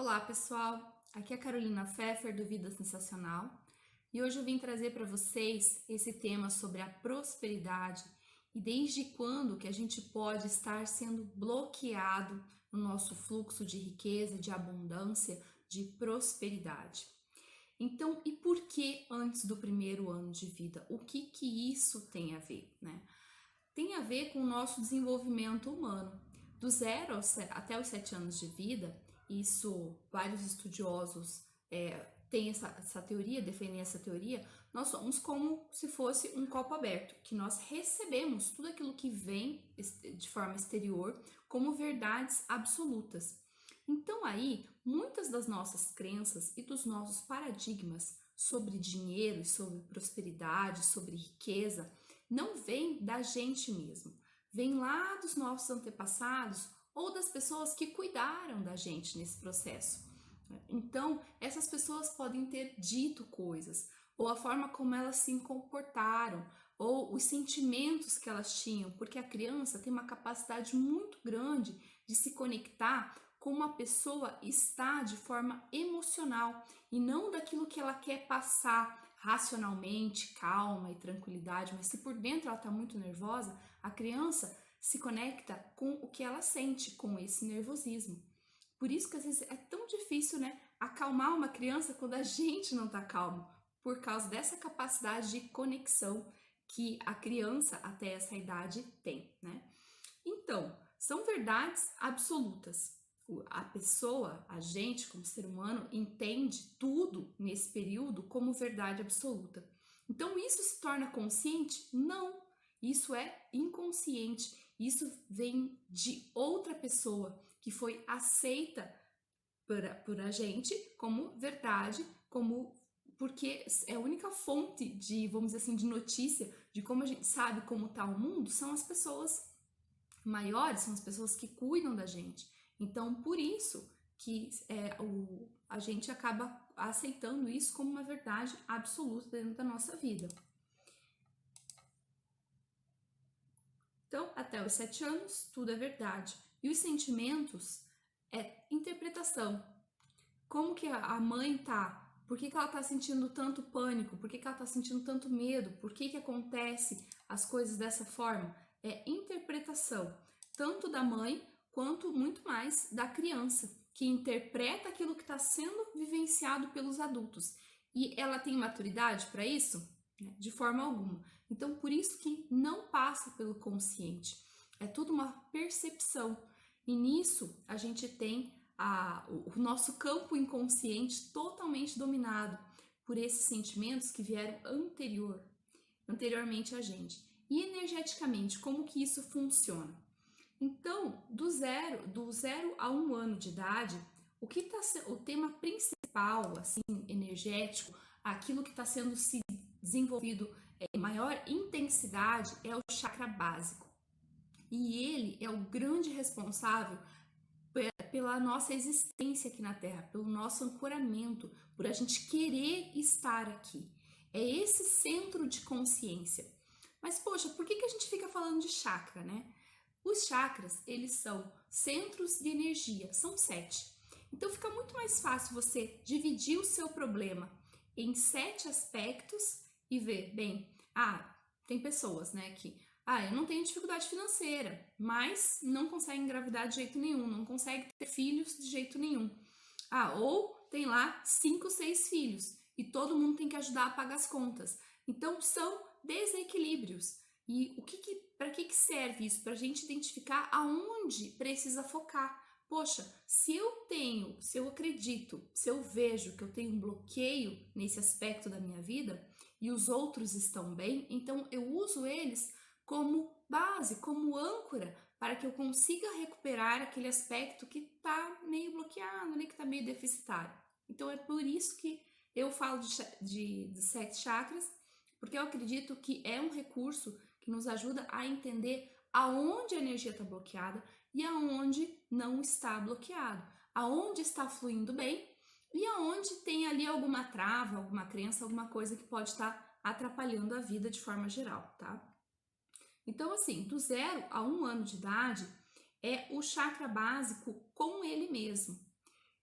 Olá, pessoal! Aqui é a Carolina Pfeffer do Vida Sensacional e hoje eu vim trazer para vocês esse tema sobre a prosperidade e desde quando que a gente pode estar sendo bloqueado no nosso fluxo de riqueza, de abundância, de prosperidade. Então, e por que antes do primeiro ano de vida? O que isso tem a ver, né? Tem a ver com o nosso desenvolvimento humano. Do zero até os 7 anos de vida, isso vários estudiosos têm essa teoria, defendem essa teoria, nós somos como se fosse um copo aberto, que nós recebemos tudo aquilo que vem de forma exterior como verdades absolutas. Então aí, muitas das nossas crenças e dos nossos paradigmas sobre dinheiro e sobre prosperidade, sobre riqueza, não vem da gente mesmo, vem lá dos nossos antepassados ou das pessoas que cuidaram da gente nesse processo. Então, essas pessoas podem ter dito coisas, ou a forma como elas se comportaram, ou os sentimentos que elas tinham, porque a criança tem uma capacidade muito grande de se conectar com uma pessoa está de forma emocional e não daquilo que ela quer passar racionalmente, calma e tranquilidade, mas se por dentro ela está muito nervosa, a criança se conecta com o que ela sente, com esse nervosismo. Por isso que às vezes é tão difícil, né, acalmar uma criança quando a gente não está calmo, por causa dessa capacidade de conexão que a criança até essa idade tem, né? Então, são verdades absolutas. A pessoa, a gente como ser humano, entende tudo nesse período como verdade absoluta. Então, isso se torna consciente? Não, isso é inconsciente. Isso vem de outra pessoa que foi aceita por a gente como verdade, porque é a única fonte de, vamos dizer assim, de notícia de como a gente sabe como está o mundo, são as pessoas maiores, são as pessoas que cuidam da gente. Então, por isso que a gente acaba aceitando isso como uma verdade absoluta dentro da nossa vida. Então, até os 7 anos, tudo é verdade. E os sentimentos é interpretação. Como que a mãe tá? Por que ela tá sentindo tanto pânico? Por que ela tá sentindo tanto medo? Por que acontece as coisas dessa forma? É interpretação, tanto da mãe quanto muito mais da criança, que interpreta aquilo que está sendo vivenciado pelos adultos. E ela tem maturidade para isso? De forma alguma. Então, por isso que não passa pelo consciente. É tudo uma percepção. E nisso a gente tem o nosso campo inconsciente totalmente dominado por esses sentimentos que vieram anteriormente a gente. E energeticamente, como que isso funciona? Então, do zero a 1 ano de idade, o tema principal, assim, energético, aquilo que está sendo se desenvolvido em maior intensidade é o chakra básico. E ele é o grande responsável pela nossa existência aqui na Terra, pelo nosso ancoramento, por a gente querer estar aqui. É esse centro de consciência. Mas, poxa, por que a gente fica falando de chakra, né? Os chakras, eles são centros de energia, são 7. Então, fica muito mais fácil você dividir o seu problema em 7 aspectos e ver, bem, tem pessoas, né, que eu não tenho dificuldade financeira, mas não consegue engravidar de jeito nenhum, não consegue ter filhos de jeito nenhum. Ou tem lá 5, 6 filhos e todo mundo tem que ajudar a pagar as contas. Então, são desequilíbrios. E para que serve isso? Para a gente identificar aonde precisa focar. Poxa, se eu acredito, se eu vejo que eu tenho um bloqueio nesse aspecto da minha vida e os outros estão bem, então eu uso eles como base, como âncora, para que eu consiga recuperar aquele aspecto que está meio bloqueado, que está meio deficitário. Então é por isso que eu falo de 7 chakras, porque eu acredito que é um recurso que nos ajuda a entender aonde a energia está bloqueada e aonde não está bloqueado, aonde está fluindo bem e aonde tem ali alguma trava, alguma crença, alguma coisa que pode estar atrapalhando a vida de forma geral, tá? Então, assim, do 0 a 1 ano de idade é o chakra básico com ele mesmo.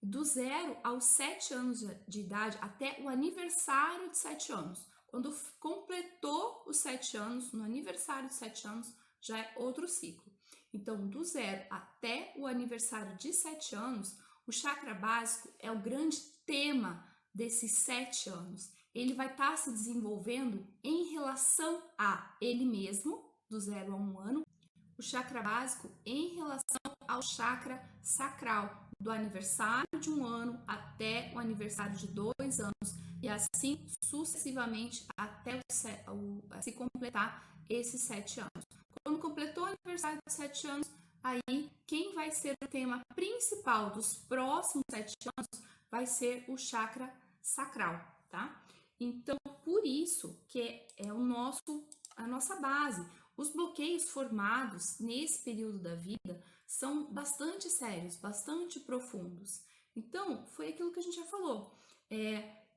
Do 0 aos 7 anos de idade, até o aniversário de 7 anos. Quando completou os 7 anos, no aniversário de 7 anos, já é outro ciclo. Então, do 0 até o aniversário de 7 anos, o chakra básico é o grande tema desses 7 anos. Ele vai estar se desenvolvendo em relação a ele mesmo, do 0 a 1 ano, o chakra básico em relação ao chakra sacral, do aniversário de 1 ano até o aniversário de 2 anos, e assim sucessivamente até se completar esses 7 anos. Quando completou o aniversário de 7 anos, aí quem vai ser o tema principal dos próximos 7 anos vai ser o chakra sacral, tá? Então, por isso que é a nossa base. Os bloqueios formados nesse período da vida são bastante sérios, bastante profundos. Então, foi aquilo que a gente já falou.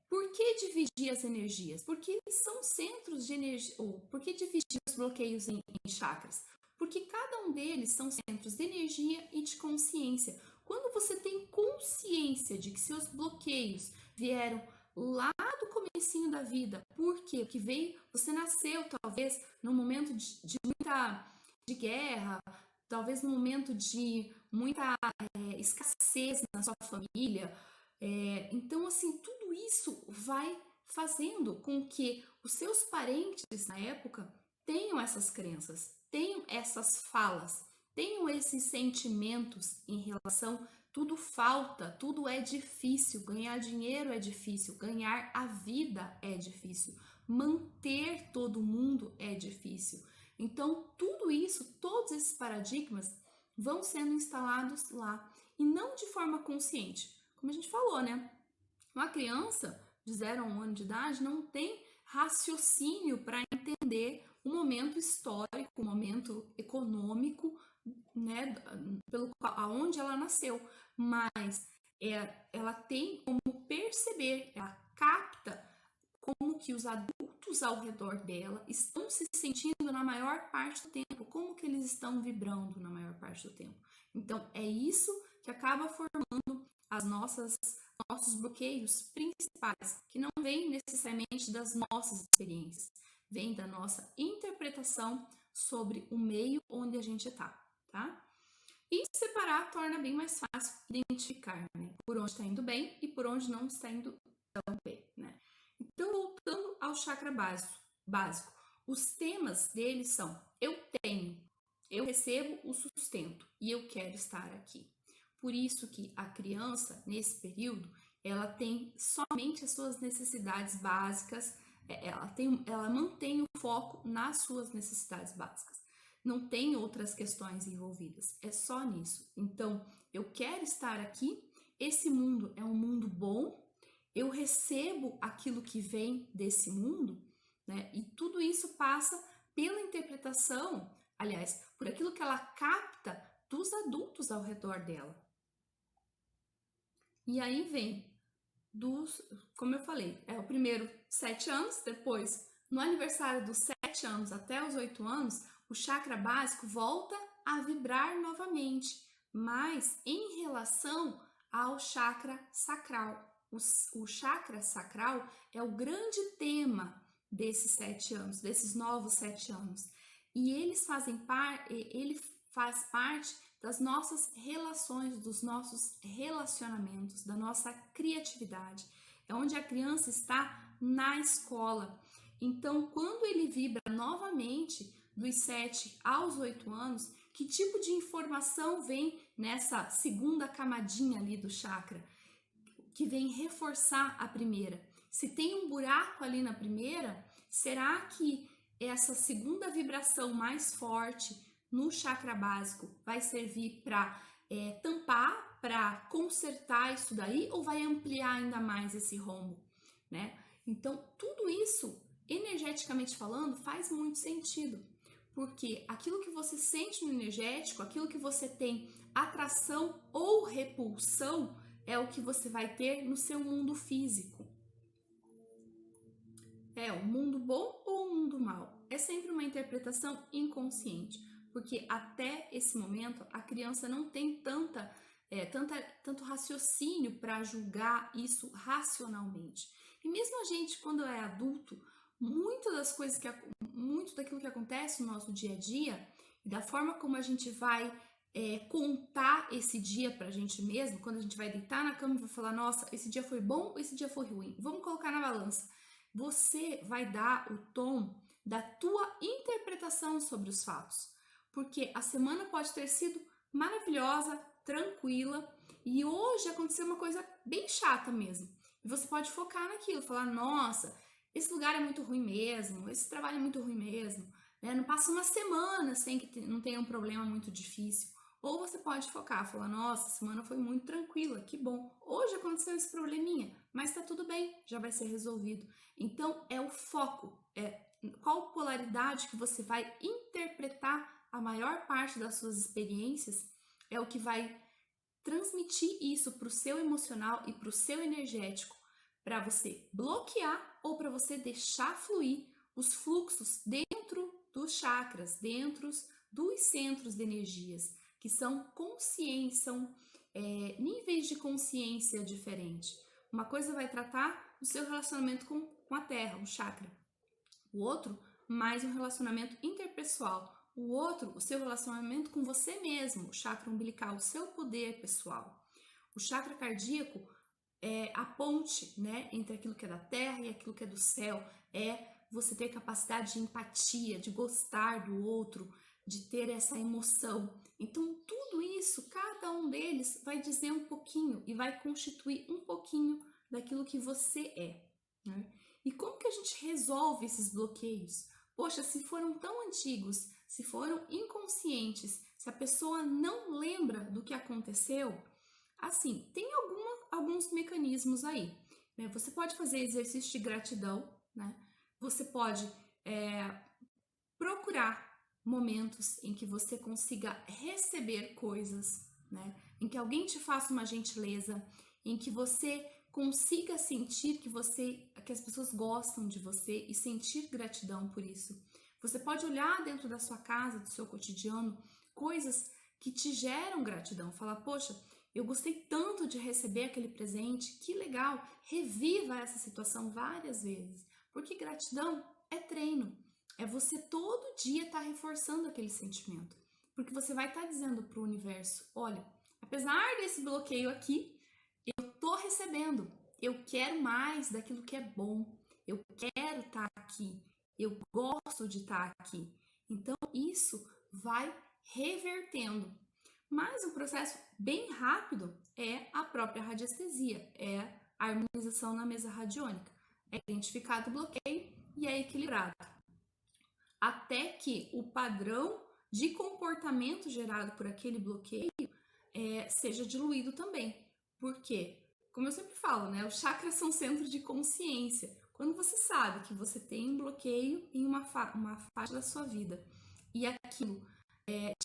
Por que dividir as energias? Porque são centros de energia. Ou por que dividir os bloqueios em chakras? Porque cada um deles são centros de energia e de consciência. Quando você tem consciência de que seus bloqueios vieram lá do comecinho da vida, por quê? Porque você nasceu talvez num momento de muita guerra, talvez num momento de muita escassez na sua família. Então, assim, tudo isso vai fazendo com que os seus parentes na época tenham essas crenças, tenham essas falas, tenham esses sentimentos em relação. Tudo falta, tudo é difícil, ganhar dinheiro é difícil, ganhar a vida é difícil, manter todo mundo é difícil. Então, tudo isso, todos esses paradigmas vão sendo instalados lá e não de forma consciente. Como a gente falou, né? Uma criança de 0 a 1 ano de idade não tem raciocínio para entender o momento histórico, o momento econômico, né, aonde ela nasceu, mas ela tem como perceber, ela capta como que os adultos ao redor dela estão se sentindo na maior parte do tempo, como que eles estão vibrando na maior parte do tempo. Então, é isso que acaba formando nossos bloqueios principais, que não vêm necessariamente das nossas experiências, vem da nossa interpretação sobre o meio onde a gente está, tá? E separar torna bem mais fácil identificar, né? Por onde está indo bem e por onde não está indo tão bem, né? Então, voltando ao chakra básico, os temas dele são: eu tenho, eu recebo o sustento e eu quero estar aqui. Por isso que a criança, nesse período, ela tem somente as suas necessidades básicas, ela mantém o foco nas suas necessidades básicas. Não tem outras questões envolvidas, é só nisso. Então, eu quero estar aqui, esse mundo é um mundo bom, eu recebo aquilo que vem desse mundo, né? E tudo isso passa pela interpretação, aliás, por aquilo que ela capta dos adultos ao redor dela. E aí vem como eu falei, é o primeiro 7 anos, depois no aniversário dos 7 anos até os 8 anos, o chakra básico volta a vibrar novamente, mas em relação ao chakra sacral. O chakra sacral é o grande tema desses 7 anos, desses novos 7 anos. E ele faz parte das nossas relações, dos nossos relacionamentos, da nossa criatividade. É onde a criança está na escola. Então, quando ele vibra novamente dos 7 aos 8 anos, que tipo de informação vem nessa segunda camadinha ali do chakra? Que vem reforçar a primeira. Se tem um buraco ali na primeira, será que essa segunda vibração mais forte no chakra básico vai servir para tampar, para consertar isso daí, ou vai ampliar ainda mais esse rombo, né? Então, tudo isso, energeticamente falando, faz muito sentido, porque aquilo que você sente no energético, aquilo que você tem atração ou repulsão, é o que você vai ter no seu mundo físico. É o mundo bom ou o mundo mal? É sempre uma interpretação inconsciente, porque até esse momento a criança não tem tanta tanto raciocínio para julgar isso racionalmente. E mesmo a gente, quando é adulto, muito daquilo que acontece no nosso dia a dia, e da forma como a gente vai contar esse dia pra gente mesmo, quando a gente vai deitar na cama e vai falar, nossa, esse dia foi bom ou esse dia foi ruim? Vamos colocar na balança. Você vai dar o tom da tua interpretação sobre os fatos. Porque a semana pode ter sido maravilhosa, tranquila, e hoje aconteceu uma coisa bem chata mesmo. E você pode focar naquilo, falar, nossa, esse lugar é muito ruim mesmo, esse trabalho é muito ruim mesmo, né? Não passa uma semana sem que não tenha um problema muito difícil. Ou você pode focar, falar, nossa, a semana foi muito tranquila, que bom. Hoje aconteceu esse probleminha, mas tá tudo bem, já vai ser resolvido. Então, é o foco, qual polaridade que você vai interpretar a maior parte das suas experiências, é o que vai transmitir isso para o seu emocional e para o seu energético, para você bloquear ou para você deixar fluir os fluxos dentro dos chakras, dentro dos centros de energias, que são níveis de consciência diferentes. Uma coisa vai tratar o seu relacionamento com a terra, o chakra. O outro, mais um relacionamento interpessoal. O outro, o seu relacionamento com você mesmo, o chakra umbilical, o seu poder pessoal. O chakra cardíaco é a ponte, né, entre aquilo que é da terra e aquilo que é do céu. É você ter capacidade de empatia, de gostar do outro, de ter essa emoção. Então, tudo isso, cada um deles vai dizer um pouquinho e vai constituir um pouquinho daquilo que você é, né? E como que a gente resolve esses bloqueios? Poxa, se foram tão antigos, se foram inconscientes, se a pessoa não lembra do que aconteceu, assim, tem alguns mecanismos aí, né? Você pode fazer exercício de gratidão, né? Você pode procurar momentos em que você consiga receber coisas, né? Em que alguém te faça uma gentileza, em que você consiga sentir que as pessoas gostam de você e sentir gratidão por isso. Você pode olhar dentro da sua casa, do seu cotidiano, coisas que te geram gratidão. Falar, poxa, eu gostei tanto de receber aquele presente, que legal. Reviva essa situação várias vezes, porque gratidão é treino. É você todo dia estar reforçando aquele sentimento, porque você vai estar dizendo para o universo, olha, apesar desse bloqueio aqui, eu tô recebendo, eu quero mais daquilo que é bom, eu quero estar aqui, eu gosto de estar aqui. Então isso vai revertendo. Mas um processo bem rápido é a própria radiestesia, é a harmonização na mesa radiônica. É identificado o bloqueio e é equilibrado. Até que o padrão de comportamento gerado por aquele bloqueio seja diluído também. Por quê? Como eu sempre falo, né? Os chakras são centros de consciência. Quando você sabe que você tem um bloqueio em uma faixa da sua vida e aquilo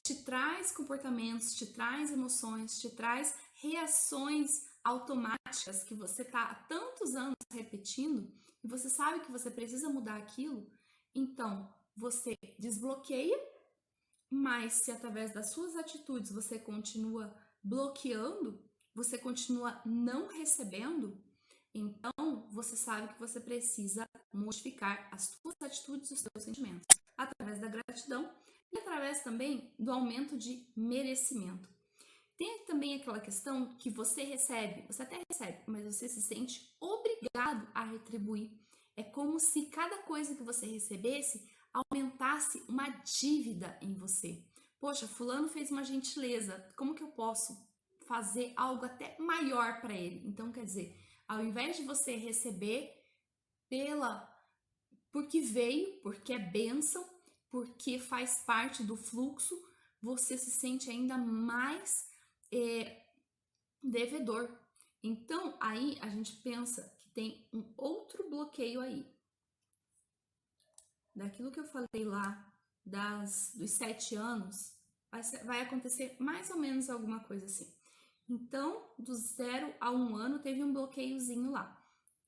te traz comportamentos, te traz emoções, te traz reações automáticas que você está há tantos anos repetindo e você sabe que você precisa mudar aquilo, então você desbloqueia, mas se através das suas atitudes você continua bloqueando, você continua não recebendo, então você sabe que você precisa modificar as suas atitudes e os seus sentimentos através da gratidão e através também do aumento de merecimento. Tem também aquela questão que você até recebe, mas você se sente obrigado a retribuir. É como se cada coisa que você recebesse aumentasse uma dívida em você. Poxa, fulano fez uma gentileza, como que eu posso fazer algo até maior para ele? Então, quer dizer, ao invés de você receber porque veio, porque é bênção, porque faz parte do fluxo, você se sente ainda mais devedor. Então, aí a gente pensa que tem um outro bloqueio aí. Daquilo que eu falei lá dos 7 anos, vai acontecer mais ou menos alguma coisa assim. Então, do 0 a 1 ano, teve um bloqueiozinho lá.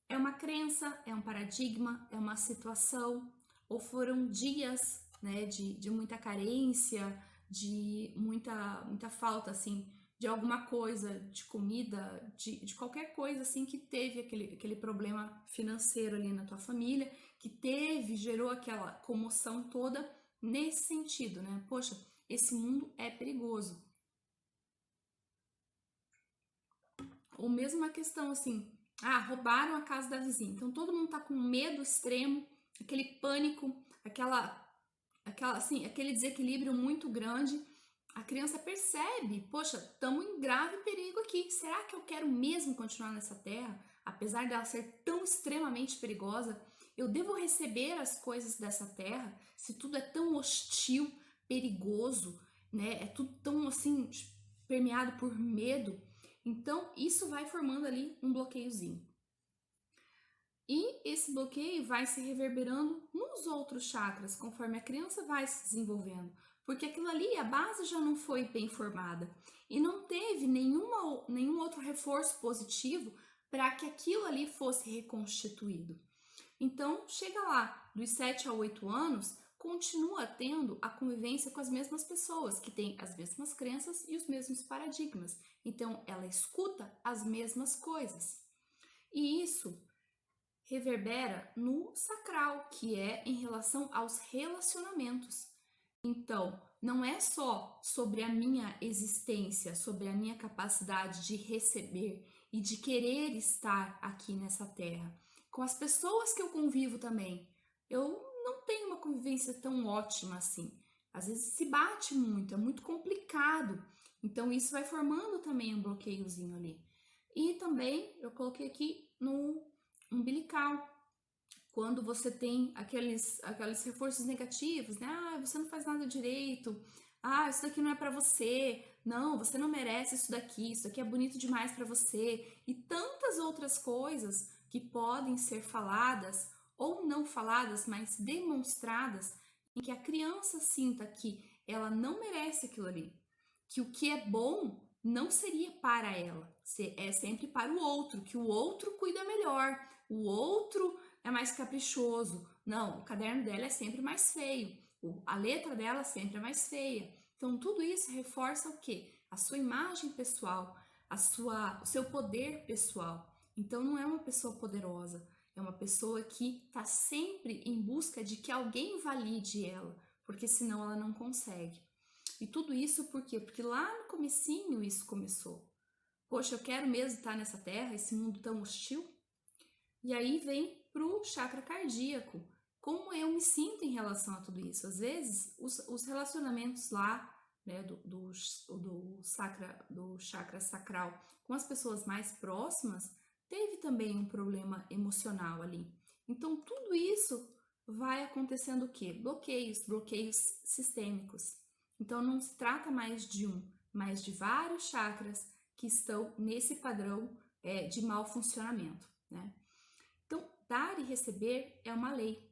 É uma crença, é um paradigma, é uma situação, ou foram dias, né, de muita carência, de muita falta, assim, de alguma coisa, de comida, de qualquer coisa assim que teve aquele problema financeiro ali na tua família, que gerou aquela comoção toda nesse sentido, né? Poxa, esse mundo é perigoso. Ou mesmo uma questão assim, roubaram a casa da vizinha. Então todo mundo tá com medo extremo, aquele pânico, aquele desequilíbrio muito grande. A criança percebe, poxa, estamos em grave perigo aqui. Será que eu quero mesmo continuar nessa terra? Apesar dela ser tão extremamente perigosa, eu devo receber as coisas dessa terra? Se tudo é tão hostil, perigoso, né? É tudo tão assim permeado por medo. Então, isso vai formando ali um bloqueiozinho. E esse bloqueio vai se reverberando nos outros chakras, conforme a criança vai se desenvolvendo. Porque aquilo ali, a base já não foi bem formada. E não teve nenhum outro reforço positivo para que aquilo ali fosse reconstituído. Então, chega lá, dos 7 a 8 anos, continua tendo a convivência com as mesmas pessoas, que têm as mesmas crenças e os mesmos paradigmas. Então, ela escuta as mesmas coisas. E isso reverbera no sacral, que é em relação aos relacionamentos. Então, não é só sobre a minha existência, sobre a minha capacidade de receber e de querer estar aqui nessa terra. Com as pessoas que eu convivo também, eu não tenho uma convivência tão ótima assim. Às vezes se bate muito, é muito complicado. Então, isso vai formando também um bloqueiozinho ali. E também eu coloquei aqui no umbilical, quando você tem aqueles reforços negativos, né? Você não faz nada direito. Isso daqui não é para você. Não, você não merece isso daqui é bonito demais para você. E tantas outras coisas que podem ser faladas ou não faladas, mas demonstradas, em que a criança sinta que ela não merece aquilo ali. Que o que é bom não seria para ela, é sempre para o outro, que o outro cuida melhor, o outro é mais caprichoso. Não, o caderno dela é sempre mais feio, a letra dela sempre é mais feia. Então, tudo isso reforça o quê? A sua imagem pessoal, o seu poder pessoal. Então, não é uma pessoa poderosa, é uma pessoa que está sempre em busca de que alguém valide ela, porque senão ela não consegue. E tudo isso por quê? Porque lá no comecinho isso começou. Poxa, eu quero mesmo estar nessa terra, esse mundo tão hostil? E aí vem pro chakra cardíaco. Como eu me sinto em relação a tudo isso? Às vezes, os relacionamentos lá, né, do chakra sacral com as pessoas mais próximas, teve também um problema emocional ali. Então, tudo isso vai acontecendo o quê? Bloqueios sistêmicos. Então, não se trata mais de um, mas de vários chakras que estão nesse padrão de mau funcionamento, né? Então, dar e receber é uma lei,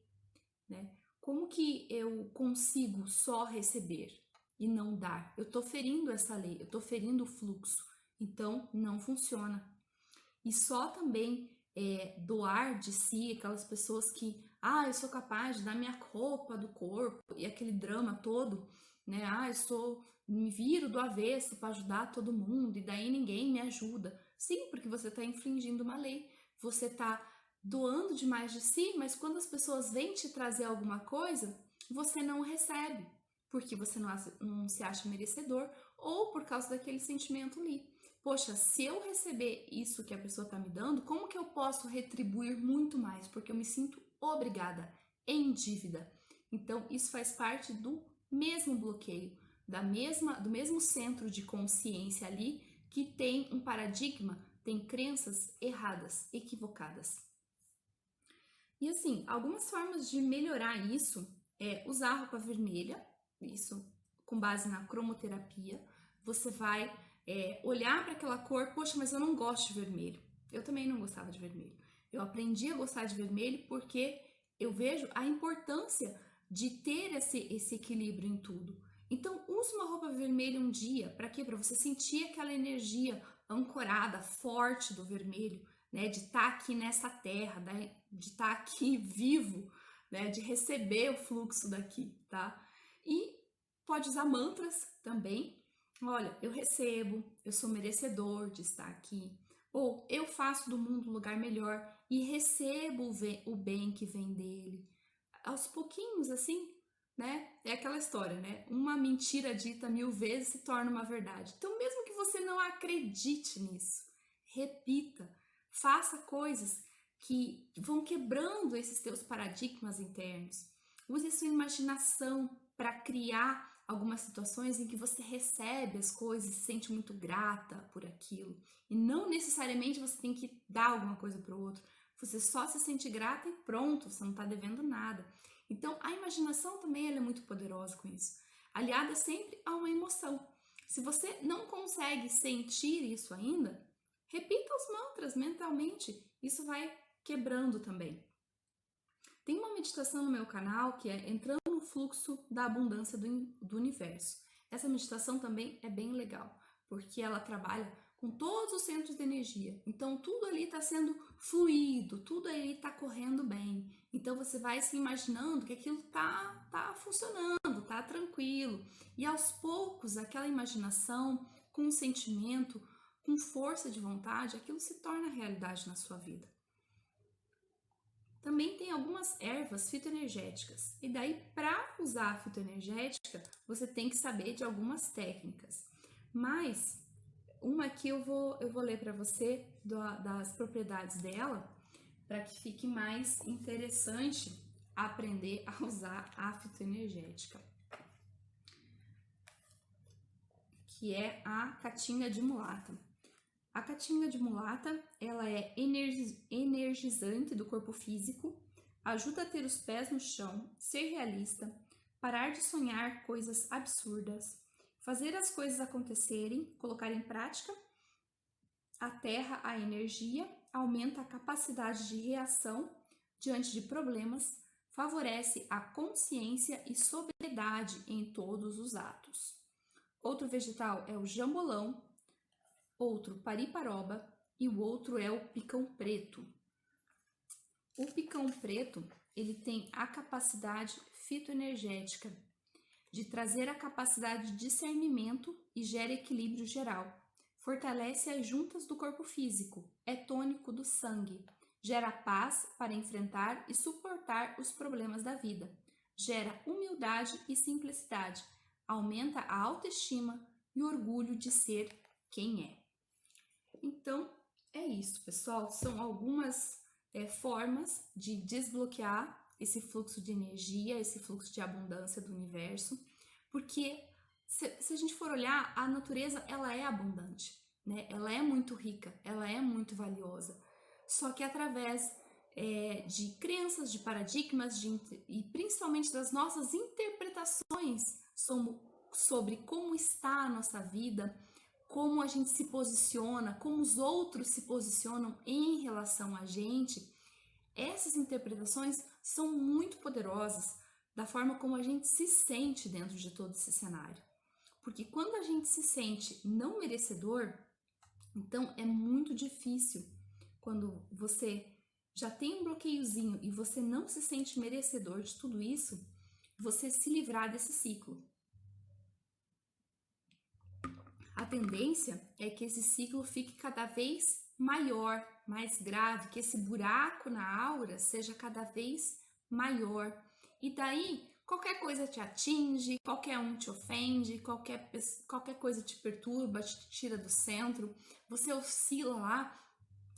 né? Como que eu consigo só receber e não dar? Eu tô ferindo essa lei, eu tô ferindo o fluxo, então não funciona. E só também doar de si, aquelas pessoas que, eu sou capaz de dar minha roupa do corpo e aquele drama todo, né? Me viro do avesso para ajudar todo mundo e daí ninguém me ajuda. Sim, porque você está infringindo uma lei, você está doando demais de si, mas quando as pessoas vêm te trazer alguma coisa, você não recebe, porque você não se acha merecedor ou por causa daquele sentimento ali. Poxa, se eu receber isso que a pessoa está me dando, como que eu posso retribuir muito mais? Porque eu me sinto obrigada, em dívida. Então, isso faz parte do mesmo bloqueio, do mesmo centro de consciência ali, que tem um paradigma, tem crenças erradas, equivocadas. E assim, algumas formas de melhorar isso é usar roupa vermelha, isso com base na cromoterapia. Você vai olhar para aquela cor, poxa, mas eu não gosto de vermelho. Eu também não gostava de vermelho. Eu aprendi a gostar de vermelho porque eu vejo a importância de ter esse equilíbrio em tudo. Então, use uma roupa vermelha um dia, para quê? Para você sentir aquela energia ancorada, forte do vermelho, né? De estar aqui nessa terra, de estar aqui vivo, né? De receber o fluxo daqui, tá? E pode usar mantras também. olha, eu recebo, eu sou merecedor de estar aqui, ou eu faço do mundo um lugar melhor e recebo o bem que vem dele. Aos pouquinhos, assim, né? É aquela história, né? Uma mentira dita 1000 vezes se torna uma verdade. Então, mesmo que você não acredite nisso, repita, faça coisas que vão quebrando esses teus paradigmas internos. Use sua imaginação para criar algumas situações em que você recebe as coisas e se sente muito grata por aquilo. E não necessariamente você tem que dar alguma coisa para o outro. Você só se sente grata e pronto, você não está devendo nada. Então, a imaginação também é muito poderosa com isso. Aliada sempre a uma emoção. Se você não consegue sentir isso ainda, repita os mantras mentalmente. Isso vai quebrando também. Tem uma meditação no meu canal que é entrando no fluxo da abundância do universo. Essa meditação também é bem legal, porque ela trabalha com todos os centros de energia. Então, tudo ali está sendo fluido, tudo ali está correndo bem. Então, você vai se imaginando que aquilo tá funcionando, tá tranquilo. E aos poucos, aquela imaginação, com um sentimento, com força de vontade, aquilo se torna realidade na sua vida. Também tem algumas ervas fitoenergéticas. E daí, para usar a fitoenergética, você tem que saber de algumas técnicas. Mas uma que eu vou ler para você das propriedades dela, para que fique mais interessante aprender a usar a fitoenergética, que é a catinga de mulata. A catinga de mulata, ela é energizante do corpo físico, ajuda a ter os pés no chão, ser realista, parar de sonhar coisas absurdas, fazer as coisas acontecerem, colocar em prática, aterra a energia, aumenta a capacidade de reação diante de problemas, favorece a consciência e sobriedade em todos os atos. Outro vegetal é o jambolão, outro pariparoba e o outro é o picão preto. O picão preto, ele tem a capacidade fitoenergética de trazer a capacidade de discernimento e gera equilíbrio geral. Fortalece as juntas do corpo físico, é tônico do sangue, gera paz para enfrentar e suportar os problemas da vida, gera humildade e simplicidade, aumenta a autoestima e orgulho de ser quem é. Então, é isso, pessoal. São algumas formas de desbloquear esse fluxo de energia, esse fluxo de abundância do universo, porque se a gente for olhar, a natureza ela é abundante, né? Ela é muito rica, ela é muito valiosa. Só que através de crenças, de paradigmas e principalmente das nossas interpretações sobre como está a nossa vida, como a gente se posiciona, como os outros se posicionam em relação a gente, essas interpretações são muito poderosas da forma como a gente se sente dentro de todo esse cenário. Porque quando a gente se sente não merecedor, então é muito difícil quando você já tem um bloqueiozinho e você não se sente merecedor de tudo isso, você se livrar desse ciclo. A tendência é que esse ciclo fique cada vez maior, mais grave, que esse buraco na aura seja cada vez maior. E daí, qualquer coisa te atinge, qualquer um te ofende, qualquer coisa te perturba, te tira do centro, você oscila lá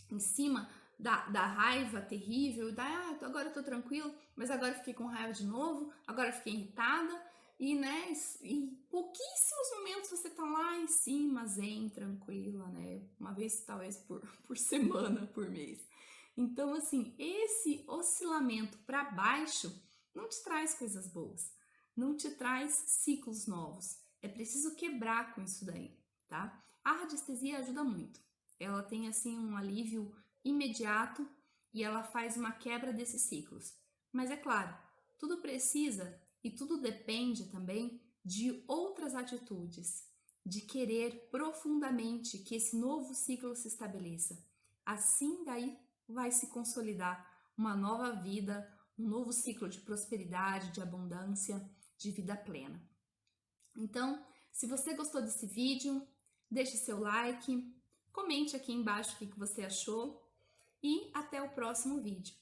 em cima da raiva terrível, agora eu tô tranquilo, mas agora eu fiquei com raiva de novo, agora eu fiquei irritada, e né, em pouquíssimos momentos você tá lá em cima, zen, tranquila, né, uma vez talvez por semana, por mês. Então, assim, esse oscilamento para baixo não te traz coisas boas, não te traz ciclos novos, é preciso quebrar com isso daí, tá? A radiestesia ajuda muito, ela tem assim um alívio imediato e ela faz uma quebra desses ciclos. Mas é claro, tudo precisa e tudo depende também de outras atitudes, de querer profundamente que esse novo ciclo se estabeleça. Assim daí vai se consolidar uma nova vida, um novo ciclo de prosperidade, de abundância, de vida plena. Então, Se você gostou desse vídeo, deixe seu like, comente aqui embaixo o que você achou e até o próximo vídeo.